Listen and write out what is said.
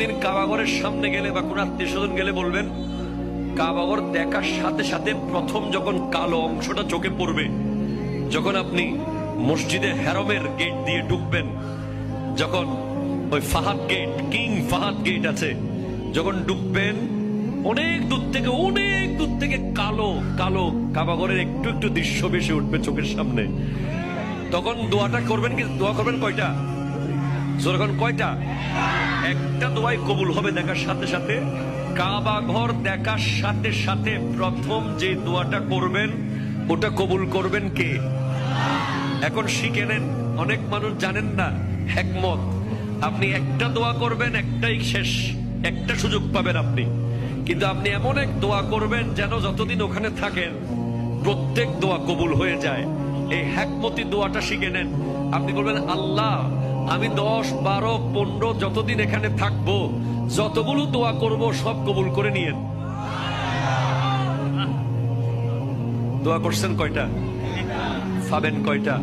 কোনোদিন কাবাঘরের সামনে গেলে বা কোন আত্মীয় স্বজন গেলে বলবেন, কাবাঘর দেখার সাথে সাথে প্রথম যখন কালো অংশটা চোখে পড়বে, যখন আপনি মসজিদে হেরমের গেট দিয়ে ঢুকবেন, যখন ওই Fahad gate, king Fahad gate আছে, যখন ঢুকবেন অনেক দূর থেকে কালো কালো কাবাঘরের একটু একটু দৃশ্য ভেসে উঠবে চোখের সামনে। তখন দোয়াটা করবেন, কি দোয়া করবেন কয়টা? যখন কয়টা? একটা দোয়াই কবুল হবে দেখার সাথে সাথে। কাবা ঘর দেখার সাথে সাথে প্রথম যে দোয়াটা করবেন ওটা কবুল করবেন কে? এখন শিখে নেন, অনেক মানুষ জানেন না হিকমত। আপনি একটা দোয়া করবেন, একটাই শেষ, একটা সুযোগ পাবেন আপনি, কিন্তু আপনি এমন এক দোয়া করবেন যেন যতদিন ওখানে থাকেন প্রত্যেক দোয়া কবুল হয়ে যায়। এই হিকমতি দোয়াটা শিখে নেন। আপনি বলবেন, আল্লাহ আমি 10, 12, 15 যতদিন এখানে থাকবো, যতগুলো দোয়া করব সব কবুল করে নিয়েন। দোয়া করছেন কয়টা? পাবেন কয়টা?